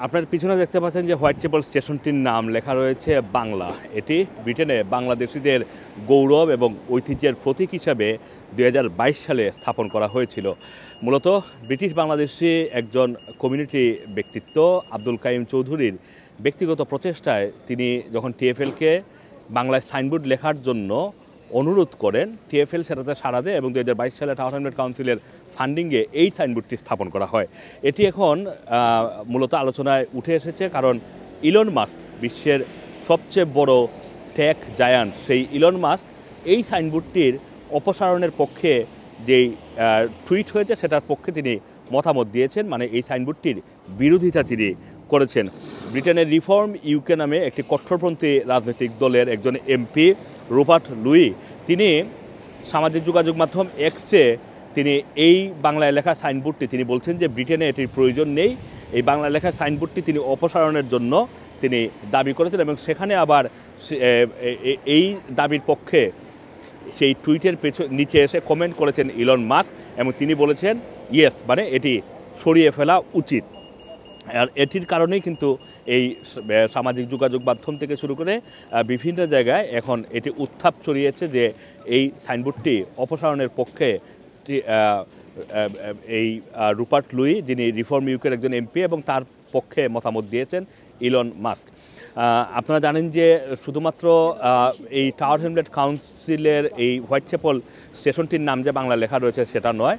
আপনার পিছনে দেখতে পাচ্ছেন যে হোয়াইট চ্যাপেল স্টেশনটির নাম লেখা রয়েছে বাংলা। এটি ব্রিটেনে বাংলাদেশিদের গৌরব এবং ঐতিহ্যের প্রতীক হিসাবে 2022 সালে স্থাপন করা হয়েছিল। মূলত ব্রিটিশ বাংলাদেশি একজন কমিউনিটি ব্যক্তিত্ব আব্দুল কাইম চৌধুরীর ব্যক্তিগত প্রচেষ্টায় তিনি যখন টিএফএলকে বাংলায় সাইনবোর্ড লেখার জন্য অনুরোধ করেন, টিএফএল সেটাতে সাড়া দেয় এবং 2022 সালে টাউন হ্যামলেট কাউন্সিলের ফান্ডিংয়ে এই সাইনবোর্ডটি স্থাপন করা হয়। এটি এখন মূলত আলোচনায় উঠে এসেছে, কারণ ইলন মাস্ক, বিশ্বের সবচেয়ে বড় টেক জায়ান্ট, সেই ইলন মাস্ক এই সাইনবোর্ডটির অপসারণের পক্ষে যেই টুইট হয়েছে সেটার পক্ষে তিনি মতামত দিয়েছেন, মানে এই সাইনবোর্ডটির বিরোধিতা তিনি করেছেন। ব্রিটেনের রিফর্ম ইউকে নামে একটি কট্টরপন্থী রাজনৈতিক দলের একজন এমপি রবার্ট লুই, তিনি সামাজিক যোগাযোগ মাধ্যম এক্সে তিনি এই বাংলায় লেখা সাইনবোর্ডটি তিনি বলছেন যে ব্রিটেনে এটির প্রয়োজন নেই। এই বাংলা লেখা সাইনবোর্ডটি তিনি অপসারণের জন্য তিনি দাবি করেছেন এবং সেখানে আবার এই দাবির পক্ষে সেই টুইটের নিচে এসে কমেন্ট করেছেন ইলন মাস্ক এবং তিনি বলেছেন ইয়েস, মানে এটি সরিয়ে ফেলা উচিত। আর এটির কারণেই কিন্তু এই সামাজিক যোগাযোগ মাধ্যম থেকে শুরু করে বিভিন্ন জায়গায় এখন এটি উত্থাপ ছড়িয়েছে যে এই সাইনবোর্ডটি অপসারণের পক্ষে এই রুপার্ট লুই, যিনি রিফর্ম ইউকের একজন এমপি, এবং তার পক্ষে মতামত দিয়েছেন ইলন মাস্ক। আপনারা জানেন যে শুধুমাত্র এই টাওয়ার হ্যামলেট কাউন্সিলের এই হোয়াইট চ্যাপেল স্টেশনটির নাম যে বাংলা লেখা রয়েছে সেটা নয়,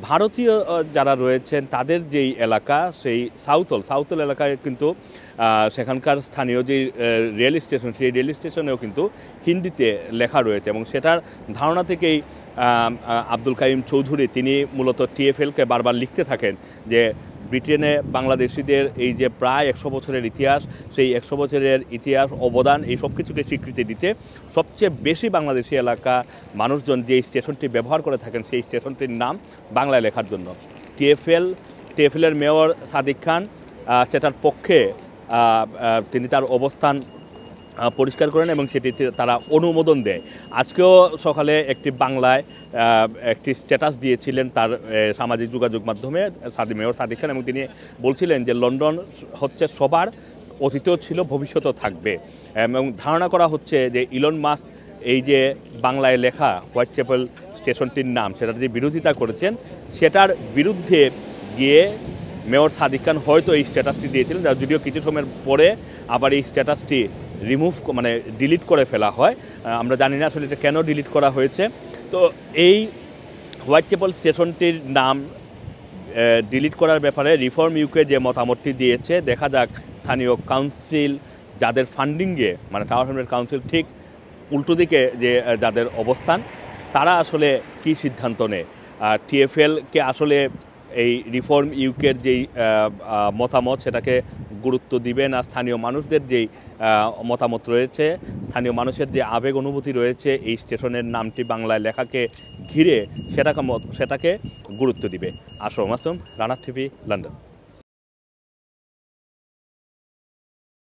ভারতীয় যারা রয়েছেন তাদের যেই এলাকা, সেই সাউথল এলাকায় কিন্তু সেখানকার স্থানীয় যে রেল স্টেশন, সেই রেল স্টেশনেও কিন্তু হিন্দিতে লেখা রয়েছে এবং সেটার ধারণা থেকেই আব্দুল কাইম চৌধুরী তিনি মূলত টিএফএলকে বারবার লিখতে থাকেন যে ব্রিটেনে বাংলাদেশিদের এই যে প্রায় 100 বছরের ইতিহাস, সেই 100 বছরের ইতিহাস, অবদান, এই সব কিছুকে স্বীকৃতি দিতে সবচেয়ে বেশি বাংলাদেশি এলাকা মানুষজন যে স্টেশনটি ব্যবহার করে থাকেন সেই স্টেশনটির নাম বাংলায় লেখার জন্য টিএফএলের মেয়র সাদিক খান সেটার পক্ষে তিনি তার অবস্থান পরিষ্কার করেন এবং সেটি তারা অনুমোদন দেয়। আজকেও সকালে একটি বাংলায় একটি স্ট্যাটাস দিয়েছিলেন তার সামাজিক যোগাযোগ মাধ্যমে মেয়র সাদিক খান এবং তিনি বলছিলেন যে লন্ডন হচ্ছে সবার, অতীতেও ছিল, ভবিষ্যতেও থাকবে এবং ধারণা করা হচ্ছে যে ইলন মাস্ক এই যে বাংলায় লেখা হোয়াইট চ্যাপেল স্টেশনটির নাম সেটার যে বিরোধিতা করেছেন সেটার বিরুদ্ধে গিয়ে মেয়র সাদিক খান হয়তো এই স্ট্যাটাসটি দিয়েছিলেন, যদিও কিছু সময়ের পরে আবার এই স্ট্যাটাসটি ডিলিট করে ফেলা হয়। আমরা জানি না আসলে এটা কেন ডিলিট করা হয়েছে। তো এই হোয়াইট চ্যাপেল স্টেশনটির নাম ডিলিট করার ব্যাপারে রিফর্ম ইউকে যে মতামতটি দিয়েছে, দেখা যাক স্থানীয় কাউন্সিল যাদের ফান্ডিংয়ে, মানে টাওয়ার হ্যামলেট কাউন্সিল ঠিক উল্টো দিকে যে যাদের অবস্থান, তারা আসলে কি সিদ্ধান্ত নেয়। টিএফএলকে আসলে এই রিফর্ম ইউকের যেই মতামত সেটাকে গুরুত্ব দিবে না, স্থানীয় মানুষদের যেই মতামত রয়েছে, স্থানীয় মানুষের যে আবেগ অনুভূতি রয়েছে এই স্টেশনের নামটি বাংলায় লেখাকে ঘিরে, সেটাকে গুরুত্ব দিবে। Assam Masum, Rana TV, London.